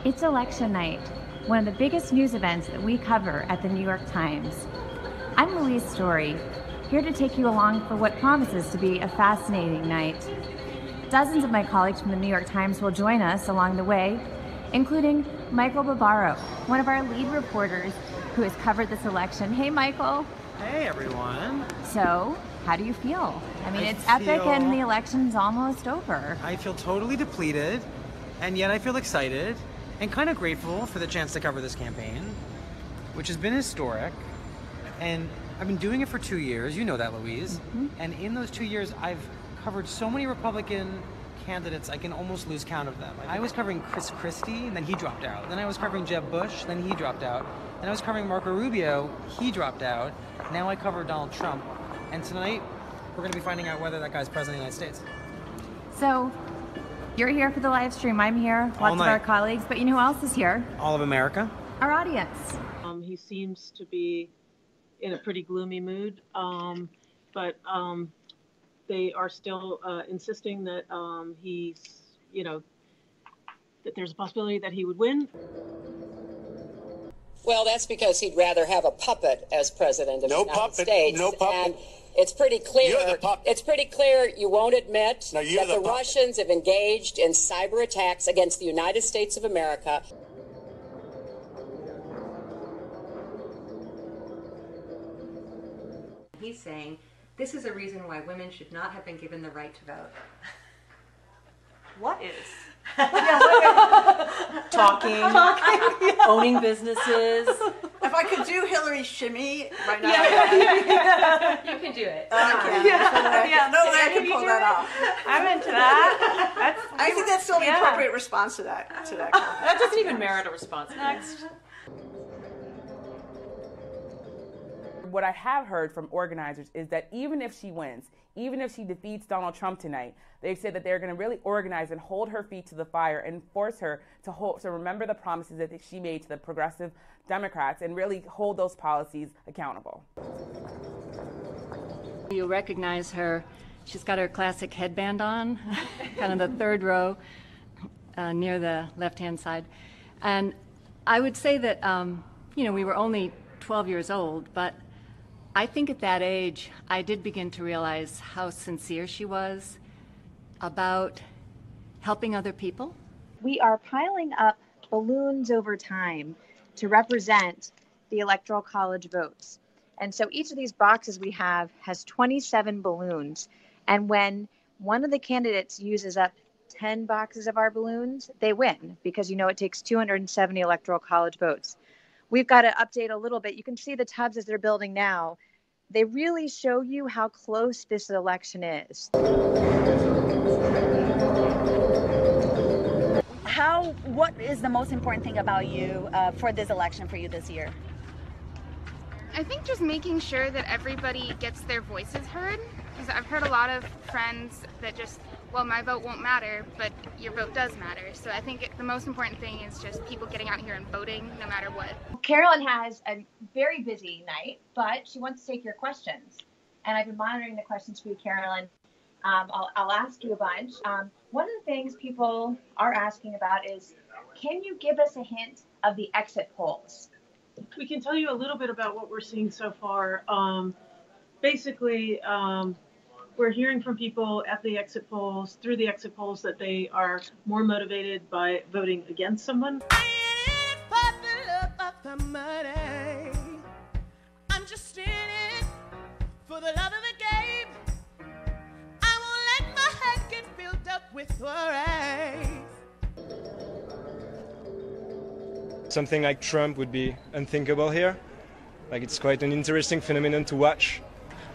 It's election night, one of the biggest news events that we cover at the New York Times. I'm Louise Story, here to take you along for what promises to be a fascinating night. Dozens of my colleagues from the New York Times will join us along the way, including Michael Barbaro, one of our lead reporters who has covered this election. Hey, Michael. Hey, everyone. So, how do you feel? I mean, it's epic and the election's almost over. I feel totally depleted, and yet I feel excited and kind of grateful for the chance to cover this campaign, which has been historic. And I've been doing it for 2 years, you know that, Louise. Mm-hmm. And in those 2 years, I've covered so many Republican candidates, I can almost lose count of them. I was covering Chris Christie, and then he dropped out. Then I was covering Jeb Bush, then he dropped out. Then I was covering Marco Rubio, he dropped out. Now I cover Donald Trump. And tonight, we're going to be finding out whether that guy's president of the United States. So, you're here for the live stream. I'm here, lots of our colleagues, but you know who else is here? All of America. Our audience. He seems to be in a pretty gloomy mood, but they are still insisting that he's, that there's a possibility that he would win. Well, that's because he'd rather have a puppet as president of the United States. No puppet. And it's pretty clear. You're the puppet. It's pretty clear you won't admit No, you're that the the puppet. Russians have engaged in cyber attacks against the United States of America. He's saying this is a reason why women should not have been given the right to vote. What is? Talking, owning businesses. If I could do Hillary's shimmy right now, You can do it. no way I can pull that off. I'm into that. I think that's still the appropriate response to that. That doesn't even merit a response. Next. What I have heard from organizers is that even if she wins, even if she defeats Donald Trump tonight, they've said that they're going to really organize and hold her feet to the fire and force her to remember the promises that she made to the progressive Democrats and really hold those policies accountable. You'll recognize her. She's got her classic headband on, kind of the third row near the left-hand side. And I would say that, we were only 12 years old, but I think at that age, I did begin to realize how sincere she was about helping other people. We are piling up balloons over time to represent the Electoral College votes. And so each of these boxes we have has 27 balloons. And when one of the candidates uses up 10 boxes of our balloons, they win because it takes 270 Electoral College votes. We've got to update a little bit. You can see the tubs as they're building now. They really show you how close this election is. What is the most important thing about you for this election for you this year? I think just making sure that everybody gets their voices heard. Because I've heard a lot of friends that well, my vote won't matter, but your vote does matter. So I think the most important thing is just people getting out here and voting no matter what. Carolyn has a very busy night, but she wants to take your questions. And I've been monitoring the questions for you, Carolyn. I'll ask you a bunch. One of the things people are asking about is, can you give us a hint of the exit polls? We can tell you a little bit about what we're seeing so far. Basically, we're hearing from people at the exit polls, through the exit polls, that they are more motivated by voting against someone. I'm just in it for the love of the game. I won't let my head get filled up with worries. Something like Trump would be unthinkable here. Like, it's quite an interesting phenomenon to watch.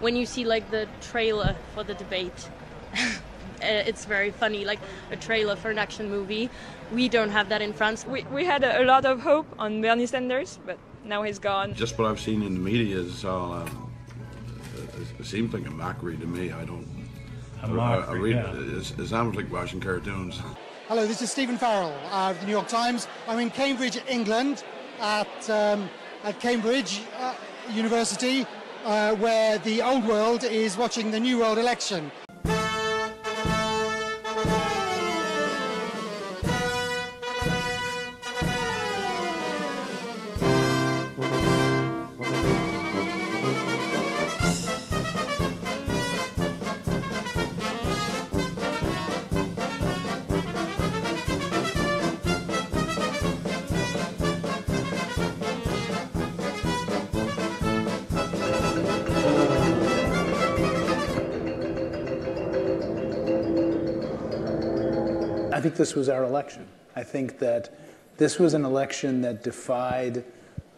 When you see the trailer for the debate, it's very funny, like a trailer for an action movie. We don't have that in France. We had a lot of hope on Bernie Sanders, but now he's gone. Just what I've seen in the media is all, it seems like a mockery to me. I don't. A mockery, it sounds like watching cartoons. Hello, this is Stephen Farrell of the New York Times. I'm in Cambridge, England, at Cambridge University, where the old world is watching the new world election. I think this was our election. I think that this was an election that defied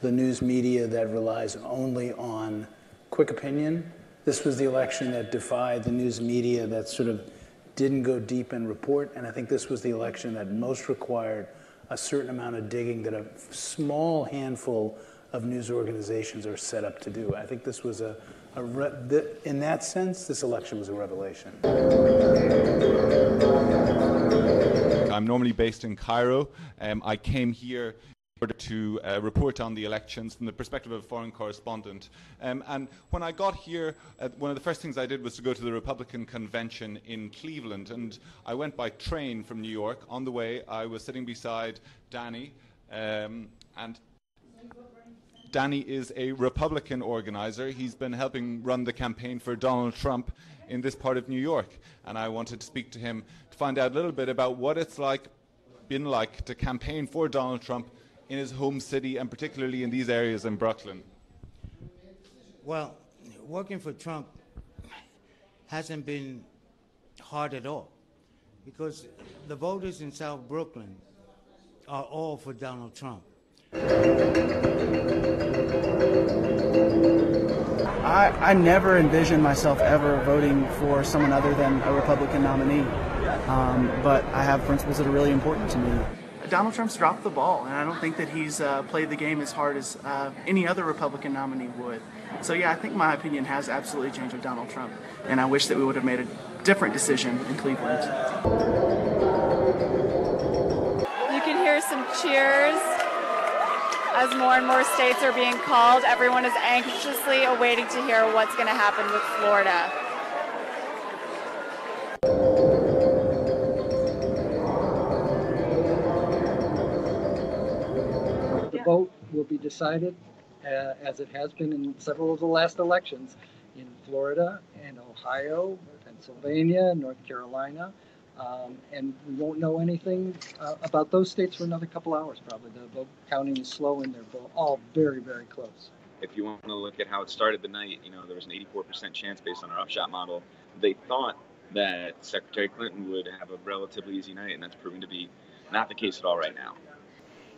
the news media that relies only on quick opinion. This was the election that defied the news media that sort of didn't go deep and report. And I think this was the election that most required a certain amount of digging that a small handful of news organizations are set up to do. I think this was in that sense, this election was a revelation. I'm normally based in Cairo. I came here in order to report on the elections from the perspective of a foreign correspondent. And when I got here, one of the first things I did was to go to the Republican convention in Cleveland. And I went by train from New York. On the way, I was sitting beside Danny. And Danny is a Republican organizer. He's been helping run the campaign for Donald Trump in this part of New York. And I wanted to speak to him to find out a little bit about what it's been like to campaign for Donald Trump in his home city, and particularly in these areas in Brooklyn. Well, working for Trump hasn't been hard at all, because the voters in South Brooklyn are all for Donald Trump. I never envisioned myself ever voting for someone other than a Republican nominee, but I have principles that are really important to me. Donald Trump's dropped the ball, and I don't think that he's played the game as hard as any other Republican nominee would. So yeah, I think my opinion has absolutely changed with Donald Trump, and I wish that we would have made a different decision in Cleveland. You can hear some cheers as more and more states are being called. Everyone is anxiously awaiting to hear what's going to happen with Florida. The vote will be decided, as it has been in several of the last elections, in Florida and Ohio, Pennsylvania, North Carolina, and we won't know anything about those states for another couple hours probably. The vote counting is slow, and they're all very, very close. If you want to look at how it started the night, there was an 84% chance based on our upshot model. They thought that Secretary Clinton would have a relatively easy night, and that's proving to be not the case at all right now.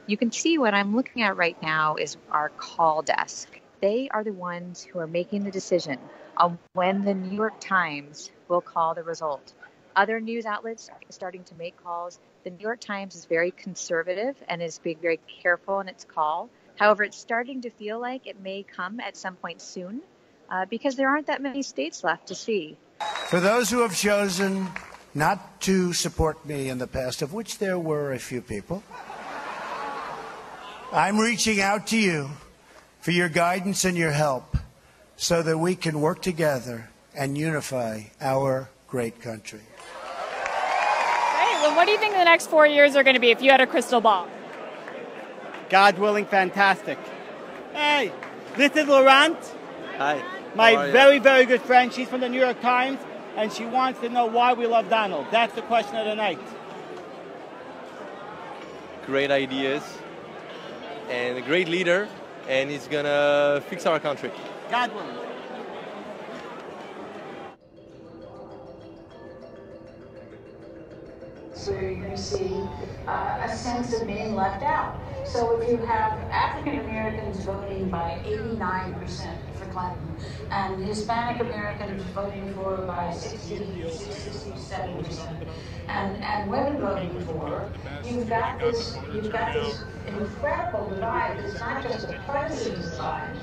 You can see what I'm looking at right now is our call desk. They are the ones who are making the decision on when the New York Times will call the result. Other news outlets are starting to make calls. The New York Times is very conservative and is being very careful in its call. However, it's starting to feel like it may come at some point soon because there aren't that many states left to see. For those who have chosen not to support me in the past, of which there were a few people, I'm reaching out to you for your guidance and your help so that we can work together and unify our great country. Hey, well, what do you think the next 4 years are going to be if you had a crystal ball? God willing, fantastic. Hey, this is Laurent. Hi. My very, very good friend. She's from the New York Times, and she wants to know why we love Donald. That's the question of the night. Great ideas, and a great leader, and he's gonna fix our country. God willing. So you're going to see a sense of being left out. So if you have African Americans voting by 89% for Clinton, and Hispanic Americans voting for by 67%, and women voting for, you've got this incredible divide. It's not just a partisan divide.